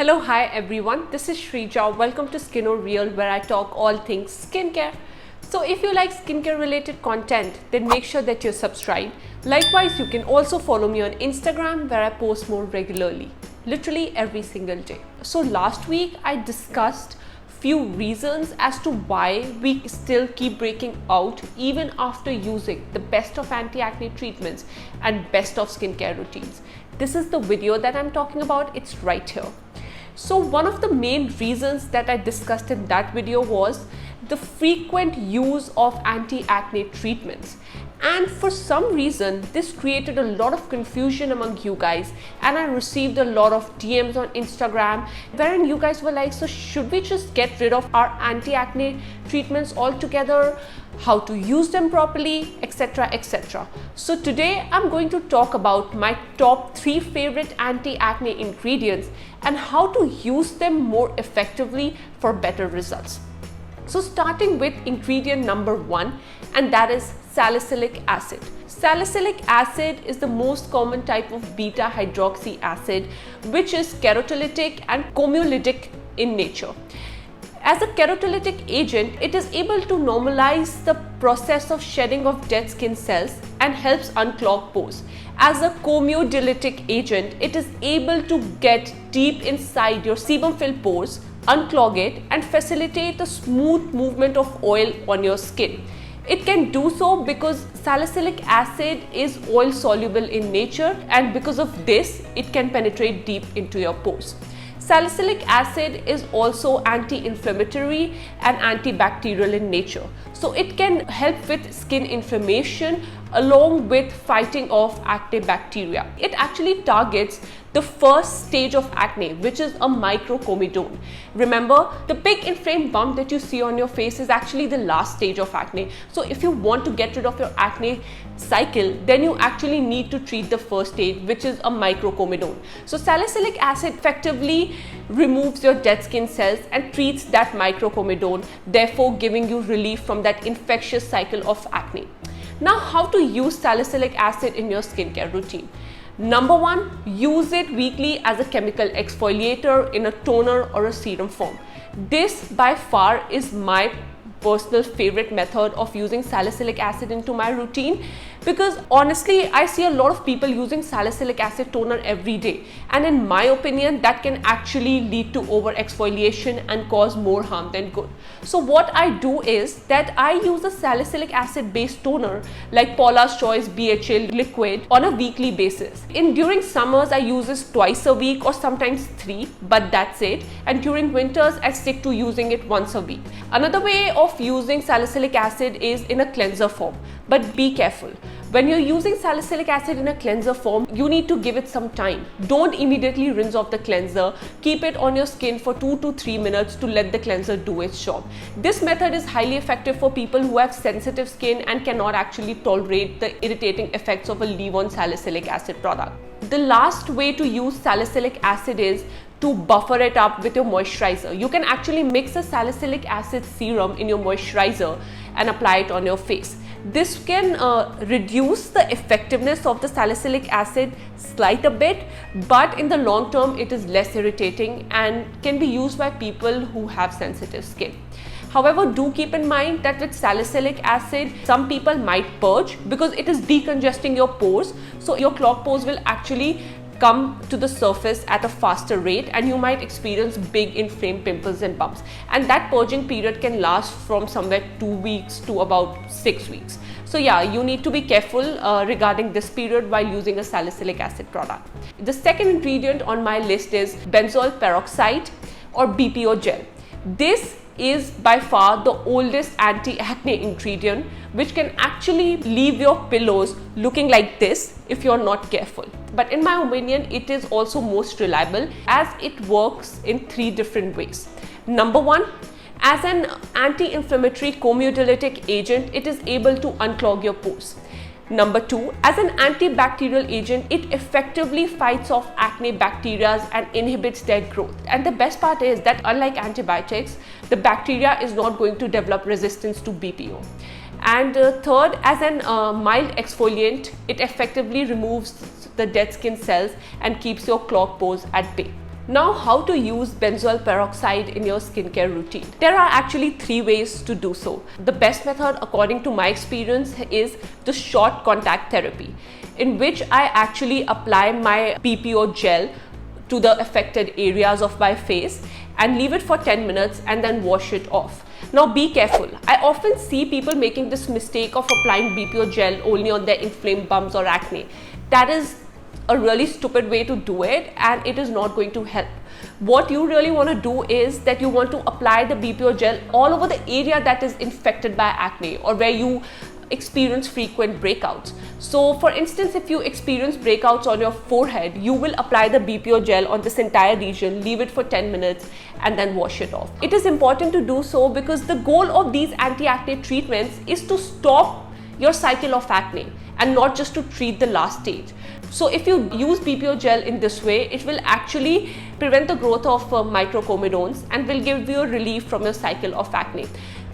Hello, hi everyone. This is Shrija. Welcome to Skin or Real, where I talk all things skincare. So if you like skincare related content, then make sure that you're subscribed. Likewise, you can also follow me on Instagram, where I post more regularly, literally every single day. So last week I discussed few reasons as to why we still keep breaking out even after using the best of anti-acne treatments and best of skincare routines. This is the video that I'm talking about. It's right here. So one of the main reasons that I discussed in that video was the frequent use of anti-acne treatments. And for some reason, this created a lot of confusion among you guys, and I received a lot of DMs on Instagram wherein you guys were like, so should we just get rid of our anti-acne treatments altogether? How to use them properly, etc, etc. So today I'm going to talk about my top 3 favorite anti-acne ingredients and how to use them more effectively for better results. So starting with ingredient number 1, and that is salicylic acid. Salicylic acid is the most common type of beta hydroxy acid, which is keratolitic and comedolic in nature. As a keratolitic agent, it is able to normalize the process of shedding of dead skin cells and helps unclog pores. As a comedolitic agent, it is able to get deep inside your sebum-filled pores, unclog it, and facilitate the smooth movement of oil on your skin. It can do so because salicylic acid is oil soluble in nature, and because of this, it can penetrate deep into your pores. Salicylic acid is also anti-inflammatory and antibacterial in nature. So it can help with skin inflammation along with fighting off acne bacteria. It actually targets the first stage of acne, which is a microcomedone. Remember, the big inflamed bump that you see on your face is actually the last stage of acne. So if you want to get rid of your acne cycle, then you actually need to treat the first stage, which is a microcomedone. So salicylic acid effectively removes your dead skin cells and treats that microcomedone, therefore giving you relief from that infectious cycle of acne. Now, how to use salicylic acid in your skincare routine? Number 1, use it weekly as a chemical exfoliator in a toner or a serum form. This by far is my personal favorite method of using salicylic acid into my routine, because honestly I see a lot of people using salicylic acid toner every day, and in my opinion that can actually lead to over exfoliation and cause more harm than good. So what I do is that I use a salicylic acid based toner like Paula's Choice BHA liquid on a weekly basis. During summers I use this twice a week or sometimes 3, but that's it, and during winters I stick to using it once a week. Another way of using salicylic acid is in a cleanser form, but be careful. When you're using salicylic acid in a cleanser form, you need to give it some time. Don't immediately rinse off the cleanser. Keep it on your skin for 2 to 3 minutes to let the cleanser do its job. This method is highly effective for people who have sensitive skin and cannot actually tolerate the irritating effects of a leave-on salicylic acid product. The last way to use salicylic acid is to buffer it up with your moisturizer. You can actually mix a salicylic acid serum in your moisturizer and apply it on your face. This can reduce the effectiveness of the salicylic acid slight a bit, but in the long term it is less irritating and can be used by people who have sensitive skin. However, do keep in mind that with salicylic acid, some people might purge because it is decongesting your pores. So your clogged pores will actually come to the surface at a faster rate, and you might experience big inflamed pimples and bumps, and that purging period can last from somewhere 2 weeks to about 6 weeks. So yeah, you need to be careful regarding this period while using a salicylic acid product. The second ingredient on my list is benzoyl peroxide or BPO gel. This is by far the oldest anti-acne ingredient, which can actually leave your pillows looking like this if you're not careful. But in my opinion, it is also most reliable as it works in 3 different ways. Number 1, as an anti-inflammatory comedolitic agent, it is able to unclog your pores. Number 2, as an antibacterial agent, it effectively fights off acne bacteria and inhibits their growth. And the best part is that unlike antibiotics, the bacteria is not going to develop resistance to BPO. And third, as an mild exfoliant, it effectively removes the dead skin cells and keeps your clogged pores at bay. Now, how to use benzoyl peroxide in your skincare routine? There are actually 3 ways to do so. The best method, according to my experience, is the short contact therapy, in which I actually apply my BPO gel to the affected areas of my face and leave it for 10 minutes and then wash it off. Now be careful. I often see people making this mistake of applying BPO gel only on their inflamed bumps or acne. That is a really stupid way to do it, and it is not going to help. What you really want to do is that you want to apply the BPO gel all over the area that is infected by acne or where you experience frequent breakouts. So for instance, if you experience breakouts on your forehead, you will apply the BPO gel on this entire region, leave it for 10 minutes and then wash it off. It is important to do so because the goal of these anti-acne treatments is to stop your cycle of acne and not just to treat the last stage. So if you use BPO gel in this way, it will actually prevent the growth of microcomedones and will give you a relief from your cycle of acne.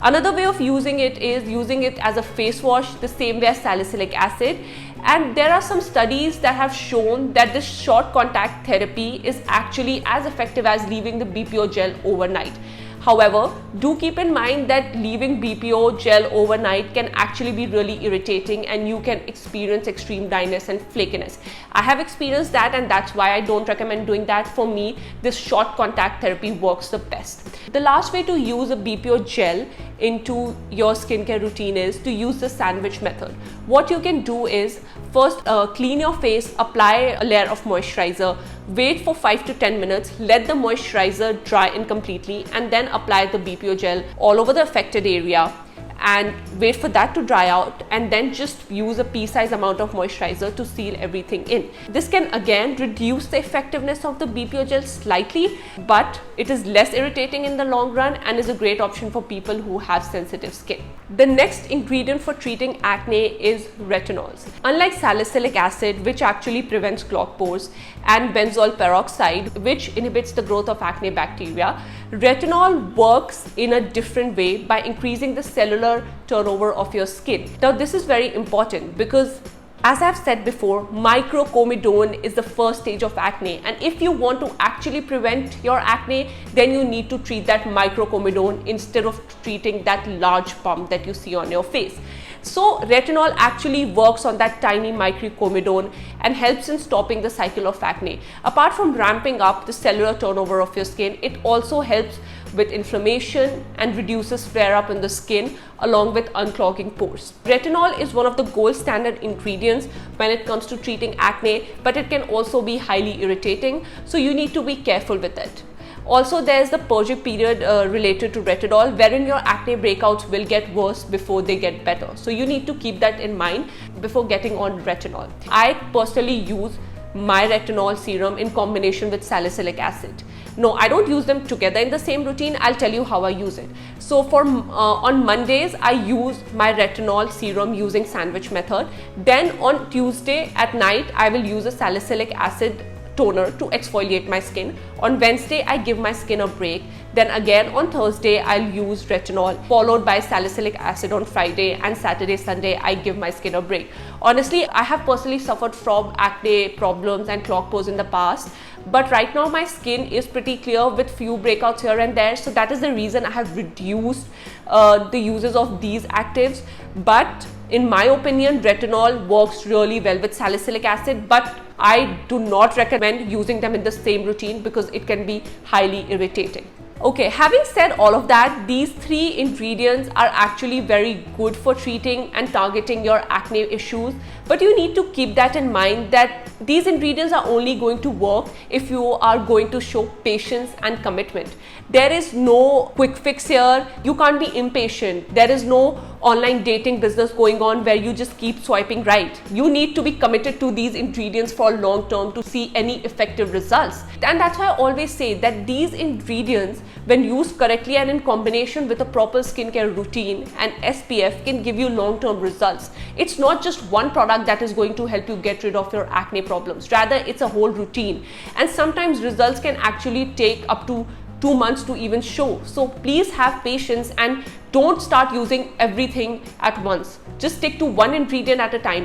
Another way of using it is using it as a face wash, the same way as salicylic acid. And there are some studies that have shown that this short contact therapy is actually as effective as leaving the BPO gel overnight. However, do keep in mind that leaving BPO gel overnight can actually be really irritating and you can experience extreme dryness and flakiness. I have experienced that, and that's why I don't recommend doing that. For me, this short contact therapy works the best. The last way to use a BPO gel into your skincare routine is to use the sandwich method. What you can do is first clean your face, apply a layer of moisturizer, wait for 5 to 10 minutes, let the moisturizer dry in completely, and then apply the BPO gel all over the affected area and wait for that to dry out, and then just use a pea-sized amount of moisturizer to seal everything in. This can again reduce the effectiveness of the BPO gel slightly, but it is less irritating in the long run and is a great option for people who have sensitive skin. The next ingredient for treating acne is retinols. Unlike salicylic acid, which actually prevents clogged pores, and benzoyl peroxide, which inhibits the growth of acne bacteria, retinol works in a different way by increasing the cellular turnover of your skin. Now this is very important because, as I've said before, microcomedone is the first stage of acne, and if you want to actually prevent your acne, then you need to treat that microcomedone instead of treating that large bump that you see on your face. So retinol actually works on that tiny microcomedone and helps in stopping the cycle of acne. Apart from ramping up the cellular turnover of your skin, it also helps with inflammation and reduces flare up in the skin along with unclogging pores. Retinol is one of the gold standard ingredients when it comes to treating acne, but it can also be highly irritating, so you need to be careful with it. Also, there is the purging period related to retinol, wherein your acne breakouts will get worse before they get better. So you need to keep that in mind before getting on retinol. I personally use my retinol serum in combination with salicylic acid. No, I don't use them together in the same routine. I'll tell you how I use it. So on Mondays, I use my retinol serum using sandwich method. Then on Tuesday at night, I will use a salicylic acid toner to exfoliate my skin. On Wednesday, I give my skin a break. Then again on Thursday, I'll use retinol, followed by salicylic acid on Friday, and Saturday, Sunday, I give my skin a break. Honestly, I have personally suffered from acne problems and clogged pores in the past, but right now my skin is pretty clear with few breakouts here and there. So that is the reason I have reduced the uses of these actives. But in my opinion, retinol works really well with salicylic acid, but I do not recommend using them in the same routine because it can be highly irritating. Okay, having said all of that, these 3 ingredients are actually very good for treating and targeting your acne issues, but you need to keep that in mind that these ingredients are only going to work if you are going to show patience and commitment. There is no quick fix here. You can't be impatient. There is no online dating business going on where you just keep swiping right. You need to be committed to these ingredients for long term to see any effective results. And that's why I always say that these ingredients, when used correctly and in combination with a proper skincare routine and SPF, can give you long-term results. It's not just one product that is going to help you get rid of your acne problems. Rather, it's a whole routine. And sometimes results can actually take up to 2 months to even show. So please have patience and don't start using everything at once. Just stick to one ingredient at a time.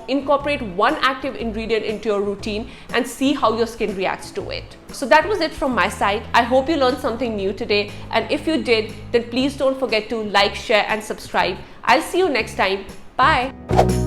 Incorporate one active ingredient into your routine and see how your skin reacts to it. So that was it from my side. I hope you learned something new today, and if you did, then please don't forget to like, share and subscribe. I'll see you next time. Bye.